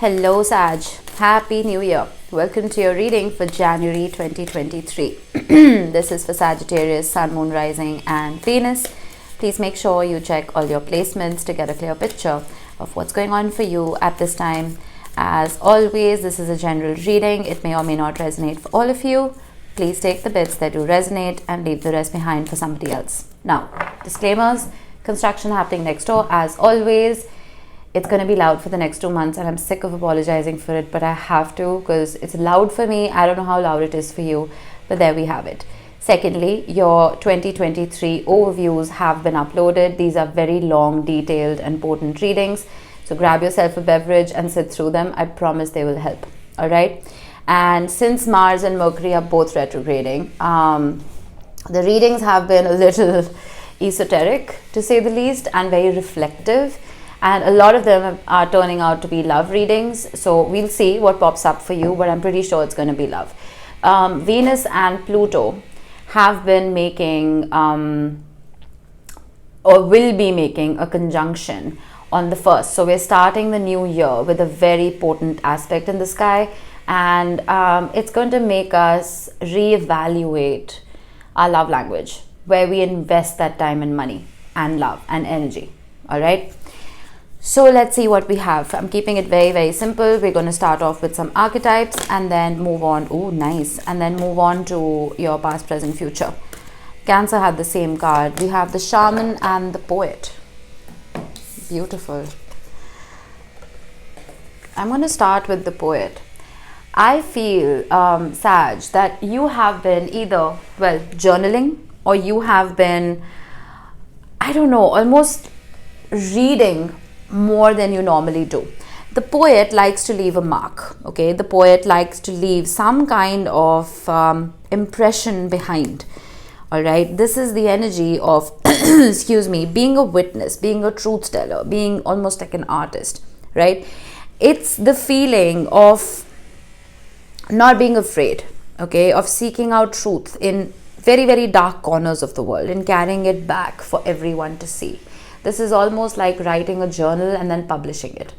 Hello Sag, Happy New Year. Welcome to your reading for January 2023. This is for Sagittarius, Sun, Moon, Rising and Venus. Please make sure you check all your placements to get a clear picture of what's going on for you at this time. As always, this is a general reading. It may or may not resonate for all of you. Please take the bits that do resonate and leave the rest behind for somebody else. Now, disclaimers, construction happening next door as always. It's going to be loud for the next 2 months and I'm sick of apologizing for it, but I have to because it's loud for me. I don't know how loud it is for you, but there we have it. Secondly, your 2023 overviews have been uploaded. These are very long, detailed and potent readings. So grab yourself a beverage and sit through them. I promise they will help. All right. And since Mars and Mercury are both retrograding, the readings have been a little esoteric to say the least and very reflective. And a lot of them are turning out to be love readings. So we'll see what pops up for you, but I'm pretty sure it's going to be love. Venus and Pluto have been making or will be making a conjunction on the 1st. So we're starting the new year with a very potent aspect in the sky. And it's going to make us reevaluate our love language, where we invest that time and money and love and energy. All right. So let's see what we have. I'm keeping it very, very simple. We're going to start off with some archetypes and then move on. Oh, nice. And then move on to your past, present, future. Cancer had the same card. We have the Shaman and the Poet. Beautiful. I'm going to start with the Poet. I feel, Sag, that you have been either, well, journaling, or you have been, I don't know, almost reading more than you normally do. The Poet likes to leave a mark, okay? The Poet likes to leave some kind of impression behind, all right? This is the energy of, excuse me, being a witness, being a truth teller, being almost like an artist, right? It's the feeling of not being afraid, okay? Of seeking out truth in very, very dark corners of the world and carrying it back for everyone to see. This is almost like writing a journal and then publishing it,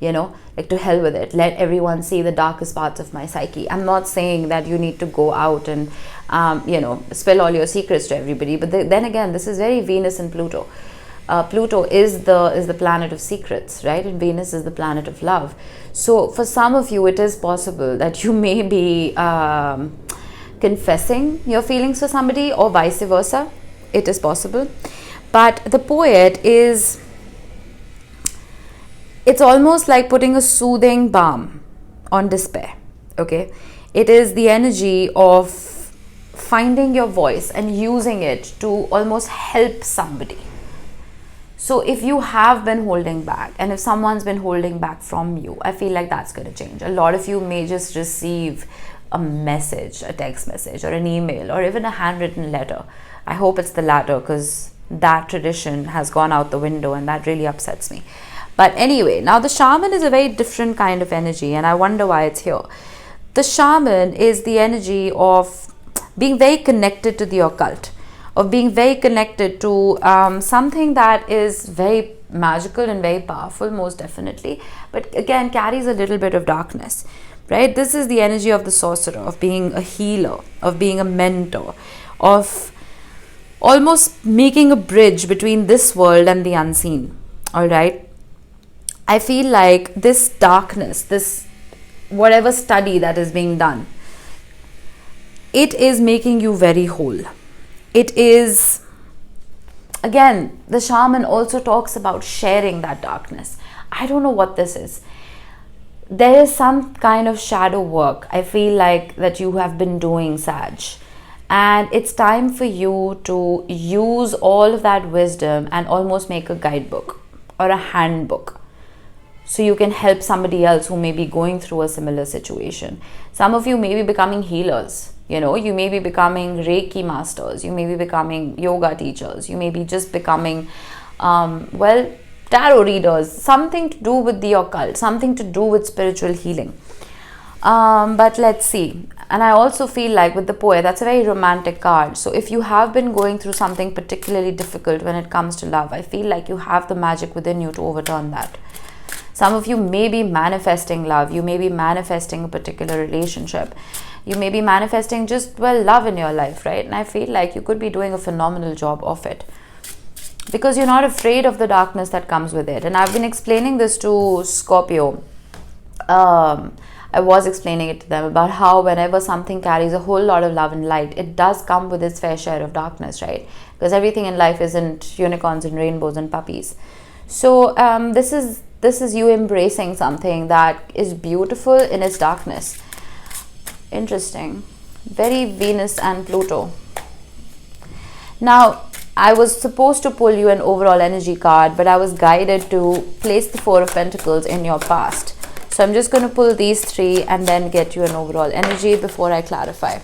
you know, like to hell with it. Let everyone see the darkest parts of my psyche. I'm not saying that you need to go out and, you know, spill all your secrets to everybody. But then again, this is very Venus and Pluto. Pluto is the planet of secrets, right? And Venus is the planet of love. So for some of you, it is possible that you may be confessing your feelings for somebody or vice versa. It is possible. But the Poet is, it's almost like putting a soothing balm on despair, okay? It is the energy of finding your voice and using it to almost help somebody. So if you have been holding back and if someone's been holding back from you, I feel like that's going to change. A lot of you may just receive a message, a text message or an email or even a handwritten letter. I hope it's the latter because that tradition has gone out the window and that really upsets me. But anyway, now the Shaman is a very different kind of energy and I wonder why it's here. The Shaman is the energy of being very connected to the occult, of being very connected to something that is very magical and very powerful, most definitely, but again carries a little bit of darkness, right? This is the energy of the sorcerer, of being a healer, of being a mentor, of almost making a bridge between this world and the unseen, all right? I feel like this darkness, this whatever study that is being done, it is making you very whole. It is, again, the Shaman also talks about sharing that darkness. I don't know what this is. There is some kind of shadow work I feel like that you have been doing, Sag. And it's time for you to use all of that wisdom and almost make a guidebook or a handbook so you can help somebody else who may be going through a similar situation. Some of you may be becoming healers, you know, you may be becoming Reiki masters, you may be becoming yoga teachers, you may be just becoming, well, tarot readers, something to do with the occult, something to do with spiritual healing. But let's see. And I also feel like with the Poet, that's a very romantic card. So if you have been going through something particularly difficult when it comes to love, I feel like you have the magic within you to overturn that. Some of you may be manifesting love. You may be manifesting a particular relationship. You may be manifesting just, well, love in your life, right? And I feel like you could be doing a phenomenal job of it, because you're not afraid of the darkness that comes with it. And I've been explaining this to Scorpio. I was explaining it to them about how whenever something carries a whole lot of love and light, it does come with its fair share of darkness, right? Because everything in life isn't unicorns and rainbows and puppies. So this is you embracing something that is beautiful in its darkness. Interesting. Very Venus and Pluto. Now, I was supposed to pull you an overall energy card, but I was guided to place the Four of Pentacles in your past. So I'm just going to pull these three and then get you an overall energy before I clarify.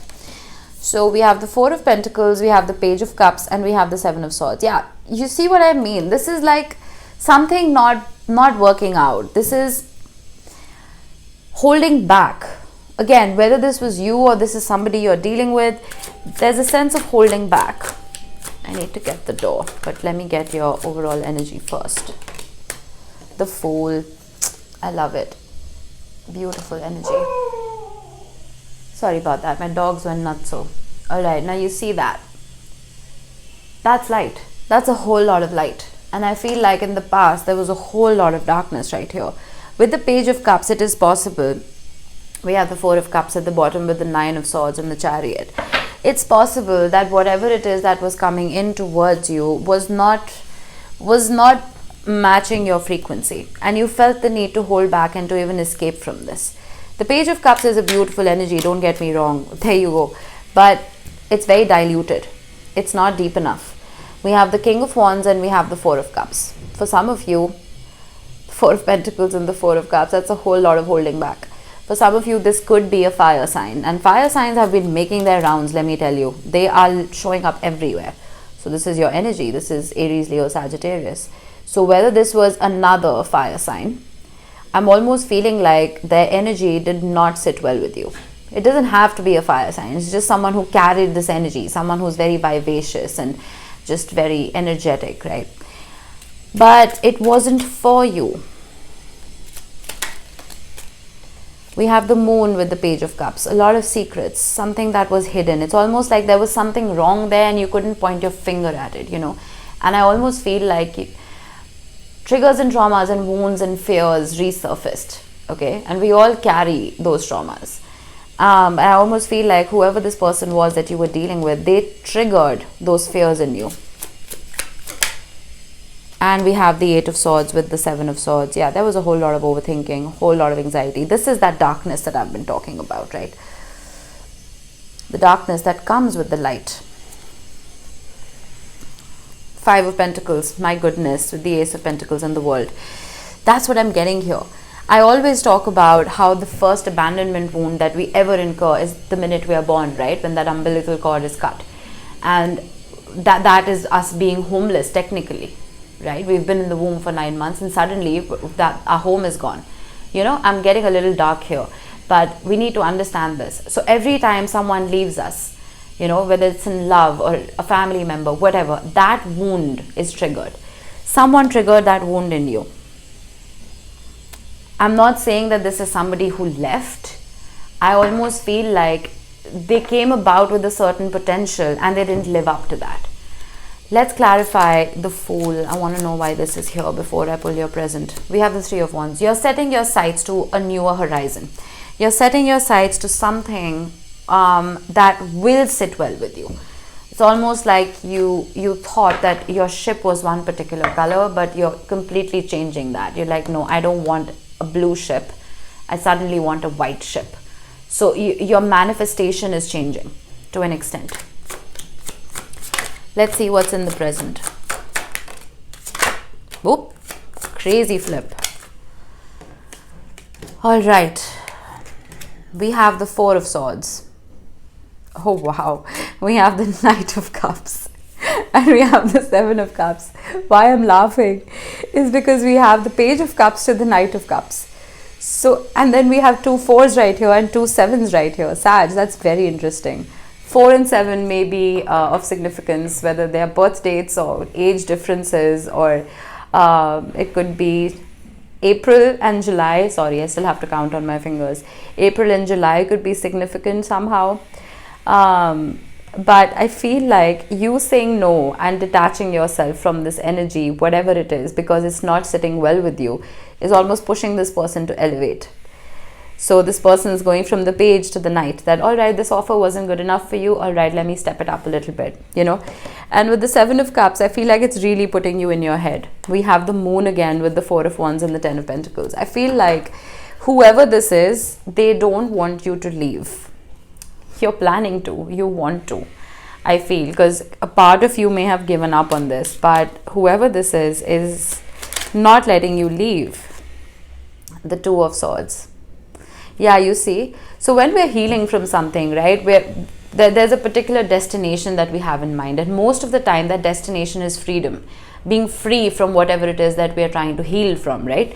So we have the Four of Pentacles, we have the Page of Cups, and we have the Seven of Swords. Yeah, you see what I mean? This is like something not working out. This is holding back. Again, whether this was you or this is somebody you're dealing with, there's a sense of holding back. I need to get the door, but let me get your overall energy first. The Fool. I love it. Beautiful energy. Sorry about that. My dogs went nuts. So, all right. Now you see that. That's light. That's a whole lot of light. And I feel like in the past there was a whole lot of darkness right here. With the Page of Cups, it is possible. We have the Four of Cups at the bottom with the Nine of Swords and the Chariot. It's possible that whatever it is that was coming in towards you was not matching your frequency, and you felt the need to hold back and to even escape from this. The Page of Cups is a beautiful energy, don't get me wrong, there you go, but it's very diluted. It's not deep enough. We have the King of Wands and we have the Four of Cups. For some of you, Four of Pentacles and the Four of Cups, that's a whole lot of holding back. For some of you, this could be a fire sign, and fire signs have been making their rounds, let me tell you. They are showing up everywhere. So this is your energy. This is Aries, Leo, Sagittarius. So whether this was another fire sign, I'm almost feeling like their energy did not sit well with you. It doesn't have to be a fire sign. It's just someone who carried this energy, someone who's very vivacious and just very energetic, right? But it wasn't for you. We have the Moon with the Page of Cups. A lot of secrets, something that was hidden. It's almost like there was something wrong there and you couldn't point your finger at it, you know. And I almost feel like triggers and traumas and wounds and fears resurfaced, okay? And we all carry those traumas. I almost feel like whoever this person was that you were dealing with, they triggered those fears in you. And we have the Eight of Swords with the Seven of Swords. Yeah, there was a whole lot of overthinking, a whole lot of anxiety. This is that darkness that I've been talking about, right? The darkness that comes with the light. Five of Pentacles, my goodness, with the Ace of Pentacles and the World. That's what I'm getting here. I always talk about how the first abandonment wound that we ever incur is the minute we are born, right? When that umbilical cord is cut. And that is us being homeless, technically. Right, we've been in the womb for 9 months and suddenly that our home is gone. You know, I'm getting a little dark here, but we need to understand this. So every time someone leaves us, you know, whether it's in love or a family member, whatever, that wound is triggered. Someone triggered that wound in you. I'm not saying that this is somebody who left. I almost feel like they came about with a certain potential and they didn't live up to that. Let's clarify the Fool. I want to know why this is here before I pull your present. We have the Three of Wands. You're setting your sights to a newer horizon. You're setting your sights to something that will sit well with you. It's almost like you thought that your ship was one particular color, but you're completely changing that. You're like, no, I don't want a blue ship. I suddenly want a white ship. So your manifestation is changing to an extent. Let's see what's in the present. Whoop, crazy flip. All right, we have the Four of Swords. Oh wow, we have the Knight of Cups and we have the Seven of Cups. Why I'm laughing is because we have the Page of Cups to the Knight of Cups. So, and then we have two fours right here and two sevens right here. Sag, that's very interesting. 4 and 7 may be of significance, whether they are birth dates or age differences, or it could be April and July, sorry, I still have to count on my fingers. April and July could be significant somehow. But I feel like you saying no and detaching yourself from this energy, whatever it is, because it's not sitting well with you, is almost pushing this person to elevate. So this person is going from the page to the knight, that all right, this offer wasn't good enough for you, all right, let me step it up a little bit, you know. And with the 7 of Cups, I feel like it's really putting you in your head. We have the moon again with the 4 of Wands and the 10 of Pentacles. I feel like whoever this is, they don't want you to leave. You're planning to, you want to, I feel, because a part of you may have given up on this, but whoever this is not letting you leave. The 2 of Swords. Yeah, you see, so when we're healing from something, right, there's a particular destination that we have in mind, and most of the time that destination is freedom, being free from whatever it is that we are trying to heal from, right?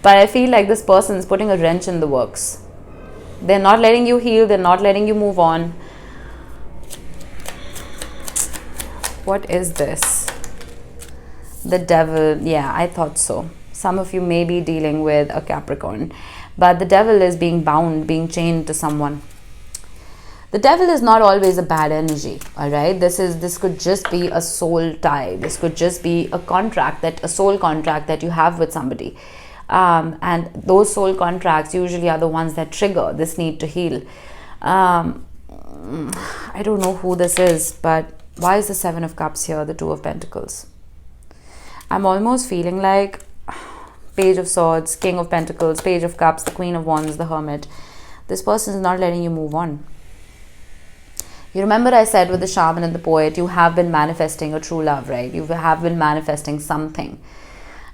But I feel like this person's putting a wrench in the works. They're not letting you heal, they're not letting you move on. What is this? The Devil. Yeah, I thought so. Some of you may be dealing with a Capricorn. But the Devil is being bound, being chained to someone. The Devil is not always a bad energy, all right? This could just be a soul tie. This could just be a soul contract that you have with somebody. And those soul contracts usually are the ones that trigger this need to heal. I don't know who this is, but why is the 7 of Cups here, the 2 of Pentacles? I'm almost feeling like Page of Swords, King of Pentacles, Page of Cups, the Queen of Wands, the Hermit. This person is not letting you move on. You remember I said with the Shaman and the Poet, you have been manifesting a true love, right? You have been manifesting something.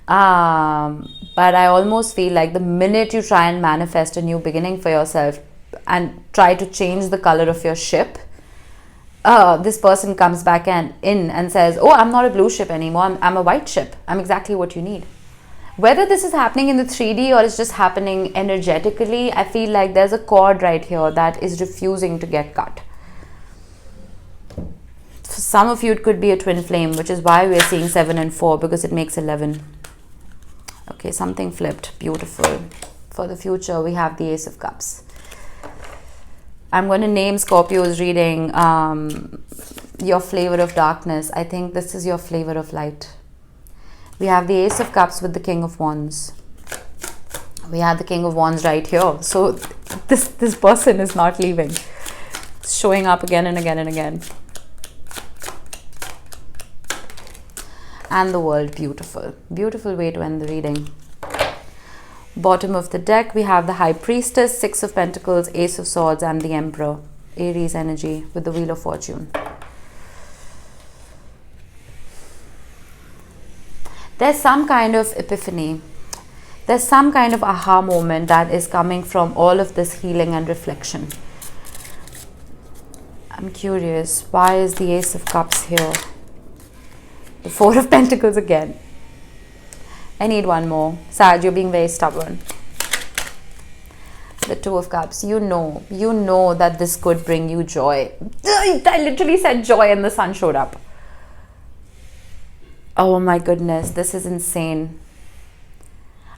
But I almost feel like the minute you try and manifest a new beginning for yourself and try to change the color of your ship, this person comes back in and says, oh, I'm not a blue ship anymore, I'm a white ship. I'm exactly what you need. Whether this is happening in the 3D or it's just happening energetically, I feel like there's a cord right here that is refusing to get cut. For some of you, it could be a twin flame, which is why we're seeing 7 and 4, because it makes 11. Okay, something flipped. Beautiful. For the future, we have the Ace of Cups. I'm going to name Scorpio's reading your flavor of darkness. I think this is your flavor of light. We have the Ace of Cups with the King of Wands. We have the King of Wands right here. So this person is not leaving. It's showing up again and again and again. And the World. Beautiful. Beautiful way to end the reading. Bottom of the deck, we have the High Priestess, 6 of Pentacles, Ace of Swords, and the Emperor. Aries energy with the Wheel of Fortune. There's some kind of epiphany. There's some kind of aha moment that is coming from all of this healing and reflection. I'm curious, why is the Ace of Cups here? The 4 of Pentacles again. I need one more. Sag, you're being very stubborn. The 2 of Cups. You know that this could bring you joy. I literally said joy and the sun showed up. Oh my goodness, this is insane.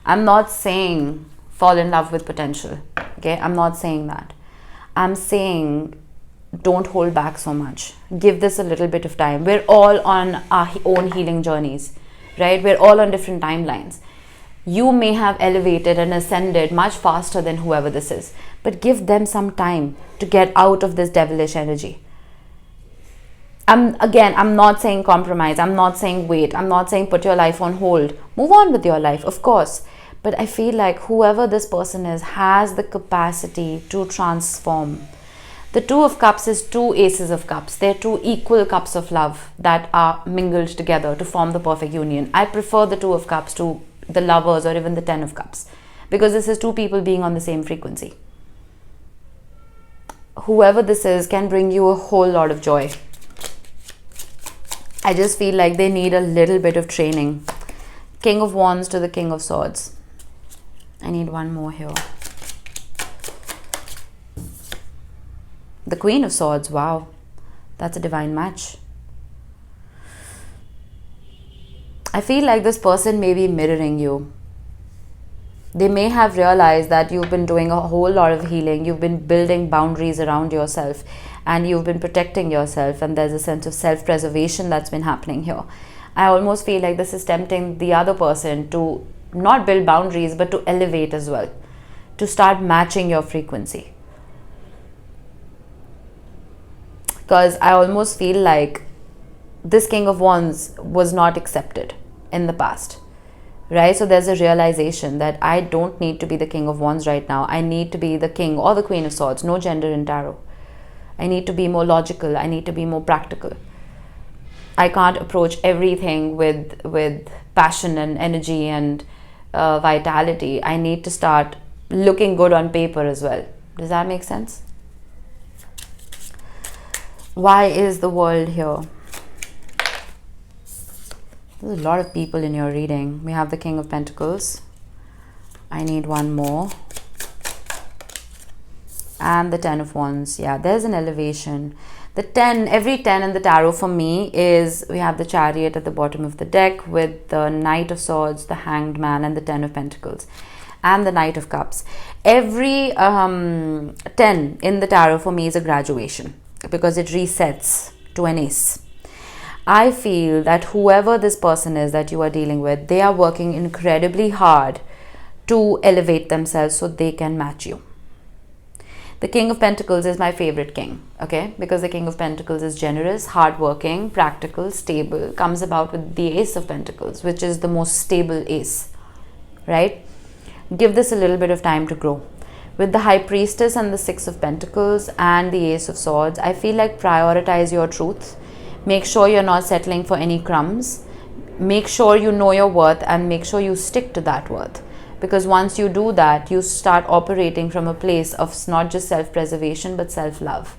I'm not saying fall in love with potential. Okay, I'm not saying that. I'm saying don't hold back so much. Give this a little bit of time. We're all on our own healing journeys, right? We're all on different timelines. You may have elevated and ascended much faster than whoever this is, but give them some time to get out of this devilish energy. I'm not saying compromise. I'm not saying wait. I'm not saying put your life on hold. Move on with your life, of course. But I feel like whoever this person is has the capacity to transform. The 2 of Cups is 2 Aces of Cups. They're 2 equal cups of love that are mingled together to form the perfect union. I prefer the 2 of Cups to the Lovers or even the 10 of Cups, because this is 2 people being on the same frequency. Whoever this is can bring you a whole lot of joy. I just feel like they need a little bit of training. King of Wands to the King of Swords. I need one more here. The Queen of Swords. Wow. That's a divine match. I feel like this person may be mirroring you. They may have realized that you've been doing a whole lot of healing, you've been building boundaries around yourself, and you've been protecting yourself, and there's a sense of self-preservation that's been happening here. I almost feel like this is tempting the other person to not build boundaries, but to elevate as well, to start matching your frequency. Because I almost feel like this King of Wands was not accepted in the past, right? So there's a realization that I don't need to be the King of Wands right now. I need to be the King or the Queen of Swords. No gender in tarot. I need to be more logical. I need to be more practical. I can't approach everything with passion and energy and vitality. I need to start looking good on paper as well. Does that make sense? Why is the world here? There's a lot of people in your reading. We have the King of Pentacles. I need one more. And the 10 of Wands. Yeah, there's an elevation. The 10, every 10 in the tarot for me is, we have the Chariot at the bottom of the deck with the Knight of Swords, the Hanged Man, and the 10 of Pentacles, and the Knight of Cups. Every 10 in the tarot for me is a graduation, because it resets to an ace. I feel that whoever this person is that you are dealing with, they are working incredibly hard to elevate themselves so they can match you. The King of Pentacles is my favorite king, okay? Because the King of Pentacles is generous, hardworking, practical, stable, comes about with the Ace of Pentacles, which is the most stable ace, right? Give this a little bit of time to grow. With the High Priestess and the 6 of Pentacles and the Ace of Swords, I feel like prioritize your truth. Make sure you're not settling for any crumbs. Make sure you know your worth and make sure you stick to that worth. Because once you do that, you start operating from a place of not just self-preservation, but self-love.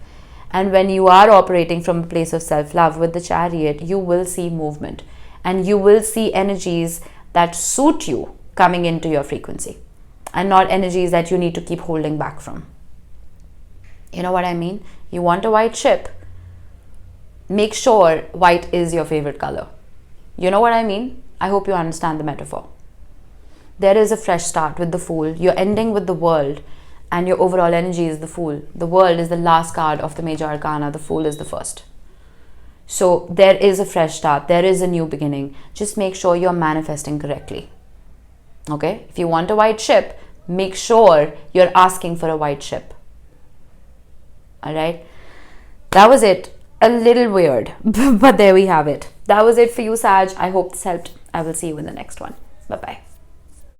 And when you are operating from a place of self-love with the Chariot, you will see movement. And you will see energies that suit you coming into your frequency. And not energies that you need to keep holding back from. You know what I mean? You want a white ship. Make sure white is your favorite color. You know what I mean? I hope you understand the metaphor. There is a fresh start with the Fool. You're ending with the World, and your overall energy is the Fool. The World is the last card of the major arcana. The Fool is the first. So there is a fresh start. There is a new beginning. Just make sure you're manifesting correctly. Okay? If you want a white ship, make sure you're asking for a white ship. Alright? That was it. A little weird, but there we have it. That was it for you, Sag. I hope this helped. I will see you in the next one. Bye-bye.